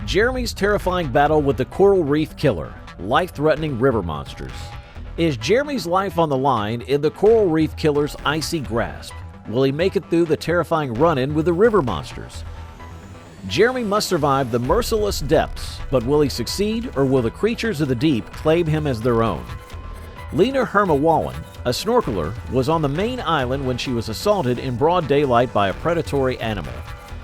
Jeremy's terrifying battle with the coral reef killer, life-threatening river monsters. Is Jeremy's life on the line in the coral reef killer's icy grasp? Will he make it through the terrifying run-in with the river monsters? Jeremy must survive the merciless depths, but will he succeed, or will the creatures of the deep claim him as their own? Lena Hermawallen, a snorkeler, was on the main island when she was assaulted in broad daylight by a predatory animal.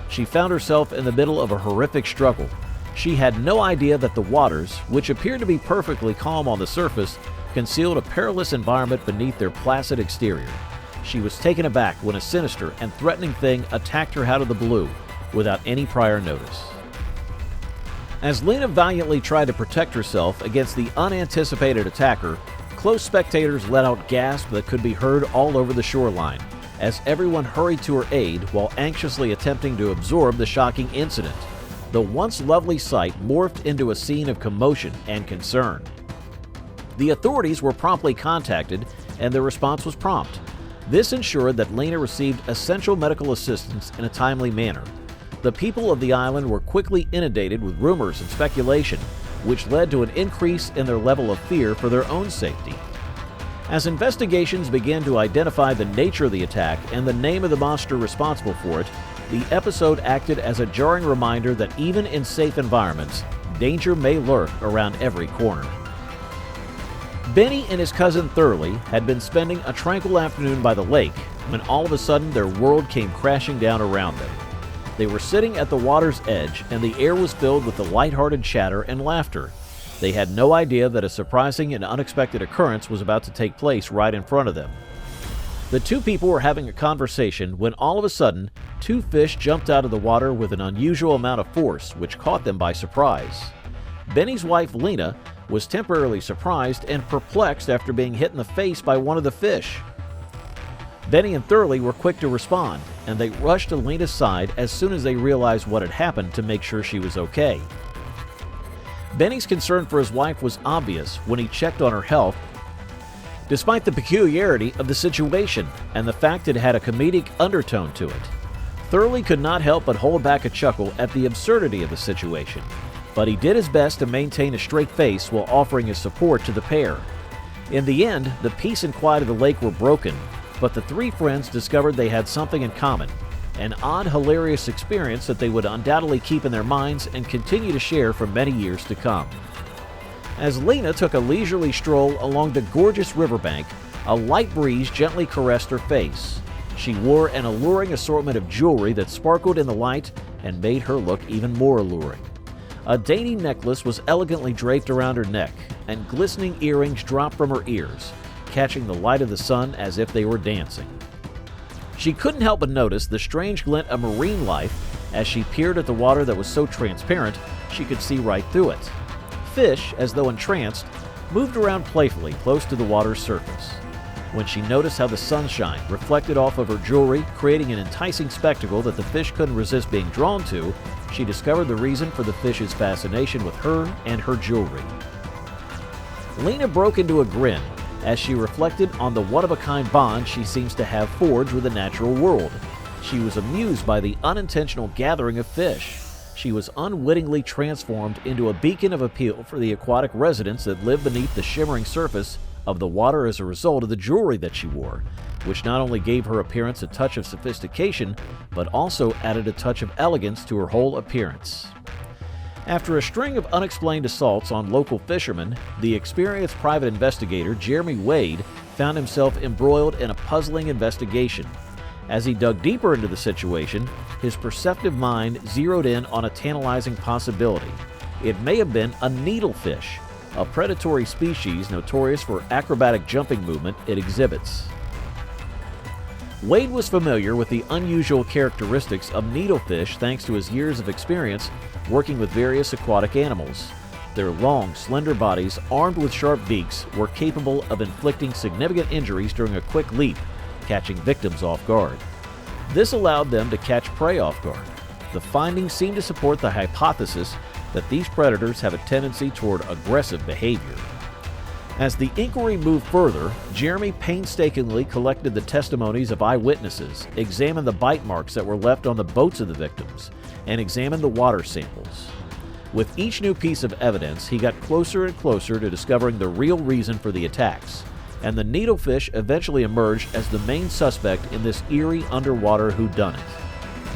She found herself in the middle of a horrific struggle. She had no idea that the waters, which appeared to be perfectly calm on the surface, concealed a perilous environment beneath their placid exterior. She was taken aback when a sinister and threatening thing attacked her out of the blue, without any prior notice. As Lena valiantly tried to protect herself against the unanticipated attacker, close spectators let out gasps that could be heard all over the shoreline, as everyone hurried to her aid while anxiously attempting to absorb the shocking incident. The once lovely sight morphed into a scene of commotion and concern. The authorities were promptly contacted, and their response was prompt. This ensured that Lena received essential medical assistance in a timely manner. The people of the island were quickly inundated with rumors and speculation, which led to an increase in their level of fear for their own safety. As investigations began to identify the nature of the attack and the name of the monster responsible for it, the episode acted as a jarring reminder that even in safe environments, danger may lurk around every corner. Benny and his cousin Thurley had been spending a tranquil afternoon by the lake when all of a sudden their world came crashing down around them. They were sitting at the water's edge, and the air was filled with the lighthearted chatter and laughter. They had no idea that a surprising and unexpected occurrence was about to take place right in front of them. The two people were having a conversation when all of a sudden, two fish jumped out of the water with an unusual amount of force, which caught them by surprise. Benny's wife, Lena, was temporarily surprised and perplexed after being hit in the face by one of the fish. Benny and Thurley were quick to respond, and they rushed to Lena's side as soon as they realized what had happened to make sure she was okay. Benny's concern for his wife was obvious when he checked on her health, despite the peculiarity of the situation and the fact it had a comedic undertone to it. Thurley could not help but hold back a chuckle at the absurdity of the situation, but he did his best to maintain a straight face while offering his support to the pair. In the end, the peace and quiet of the lake were broken, but the three friends discovered they had something in common, an odd, hilarious experience that they would undoubtedly keep in their minds and continue to share for many years to come. As Lena took a leisurely stroll along the gorgeous riverbank, a light breeze gently caressed her face. She wore an alluring assortment of jewelry that sparkled in the light and made her look even more alluring. A dainty necklace was elegantly draped around her neck, and glistening earrings dropped from her ears, catching the light of the sun as if they were dancing. She couldn't help but notice the strange glint of marine life as she peered at the water that was so transparent she could see right through it. Fish, as though entranced, moved around playfully close to the water's surface. When she noticed how the sunshine reflected off of her jewelry, creating an enticing spectacle that the fish couldn't resist being drawn to, she discovered the reason for the fish's fascination with her and her jewelry. Lena broke into a grin as she reflected on the one-of-a-kind bond she seems to have forged with the natural world. She was amused by the unintentional gathering of fish. She was unwittingly transformed into a beacon of appeal for the aquatic residents that lived beneath the shimmering surface of the water as a result of the jewelry that she wore, which not only gave her appearance a touch of sophistication, but also added a touch of elegance to her whole appearance. After a string of unexplained assaults on local fishermen, the experienced private investigator Jeremy Wade found himself embroiled in a puzzling investigation. As he dug deeper into the situation, his perceptive mind zeroed in on a tantalizing possibility. It may have been a needlefish, a predatory species notorious for acrobatic jumping movement it exhibits. Wade was familiar with the unusual characteristics of needlefish thanks to his years of experience working with various aquatic animals. Their long, slender bodies, armed with sharp beaks, were capable of inflicting significant injuries during a quick leap, catching victims off guard. This allowed them to catch prey off guard. The findings seem to support the hypothesis that these predators have a tendency toward aggressive behavior. As the inquiry moved further, Jeremy painstakingly collected the testimonies of eyewitnesses, examined the bite marks that were left on the boats of the victims, and examined the water samples. With each new piece of evidence, he got closer and closer to discovering the real reason for the attacks, and the needlefish eventually emerged as the main suspect in this eerie underwater whodunit.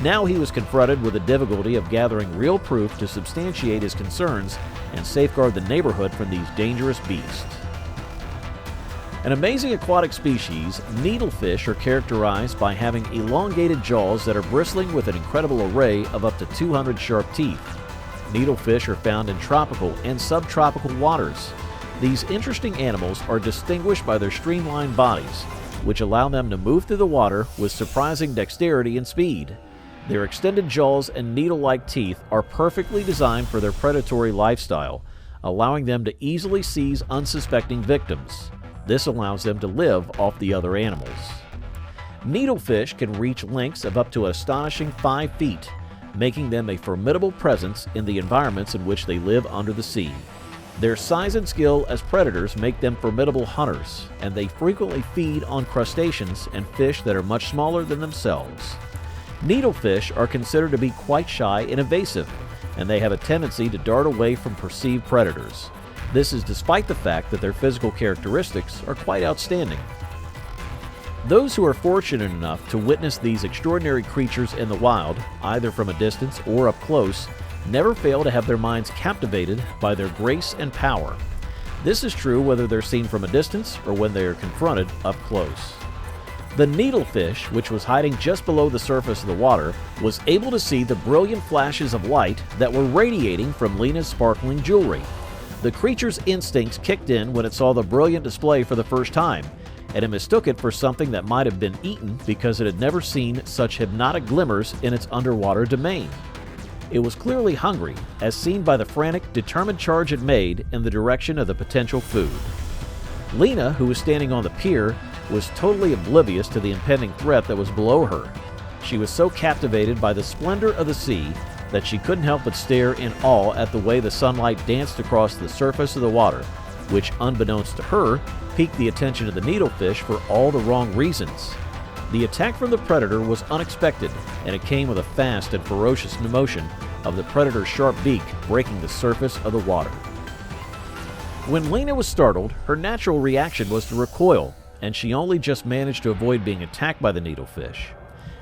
Now he was confronted with the difficulty of gathering real proof to substantiate his concerns and safeguard the neighborhood from these dangerous beasts. An amazing aquatic species, needlefish are characterized by having elongated jaws that are bristling with an incredible array of up to 200 sharp teeth. Needlefish are found in tropical and subtropical waters. These interesting animals are distinguished by their streamlined bodies, which allow them to move through the water with surprising dexterity and speed. Their extended jaws and needle-like teeth are perfectly designed for their predatory lifestyle, allowing them to easily seize unsuspecting victims. This allows them to live off the other animals. Needlefish can reach lengths of up to an astonishing 5 feet, making them a formidable presence in the environments in which they live under the sea. Their size and skill as predators make them formidable hunters, and they frequently feed on crustaceans and fish that are much smaller than themselves. Needlefish are considered to be quite shy and evasive, and they have a tendency to dart away from perceived predators. This is despite the fact that their physical characteristics are quite outstanding. Those who are fortunate enough to witness these extraordinary creatures in the wild, either from a distance or up close, never fail to have their minds captivated by their grace and power. This is true whether they're seen from a distance or when they are confronted up close. The needlefish, which was hiding just below the surface of the water, was able to see the brilliant flashes of light that were radiating from Lena's sparkling jewelry. The creature's instincts kicked in when it saw the brilliant display for the first time, and it mistook it for something that might have been eaten because it had never seen such hypnotic glimmers in its underwater domain. It was clearly hungry, as seen by the frantic, determined charge it made in the direction of the potential food. Lena, who was standing on the pier, was totally oblivious to the impending threat that was below her. She was so captivated by the splendor of the sea that she couldn't help but stare in awe at the way the sunlight danced across the surface of the water, which, unbeknownst to her, piqued the attention of the needlefish for all the wrong reasons. The attack from the predator was unexpected, and it came with a fast and ferocious motion of the predator's sharp beak breaking the surface of the water. When Lena was startled, her natural reaction was to recoil, and she only just managed to avoid being attacked by the needlefish.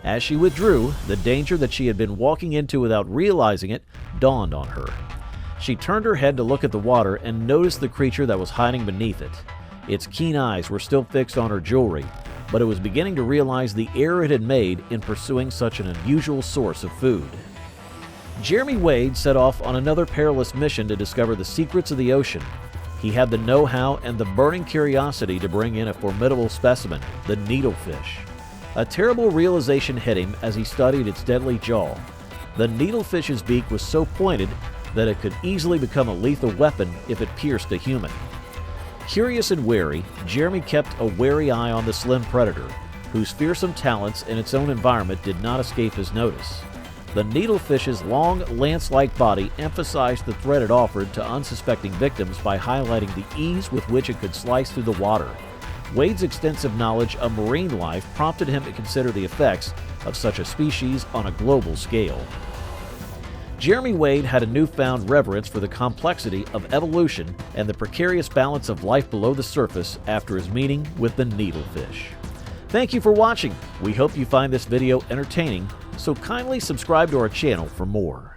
As she withdrew, the danger that she had been walking into without realizing it dawned on her. She turned her head to look at the water and noticed the creature that was hiding beneath it. Its keen eyes were still fixed on her jewelry, but it was beginning to realize the error it had made in pursuing such an unusual source of food. Jeremy Wade set off on another perilous mission to discover the secrets of the ocean. He had the know-how and the burning curiosity to bring in a formidable specimen, the needlefish. A terrible realization hit him as he studied its deadly jaw. The needlefish's beak was so pointed that it could easily become a lethal weapon if it pierced a human. Curious and wary, Jeremy kept a wary eye on the slim predator, whose fearsome talents in its own environment did not escape his notice. The needlefish's long, lance-like body emphasized the threat it offered to unsuspecting victims by highlighting the ease with which it could slice through the water. Wade's extensive knowledge of marine life prompted him to consider the effects of such a species on a global scale. Jeremy Wade had a newfound reverence for the complexity of evolution and the precarious balance of life below the surface after his meeting with the needlefish. Thank you for watching. We hope you find this video entertaining, so kindly subscribe to our channel for more.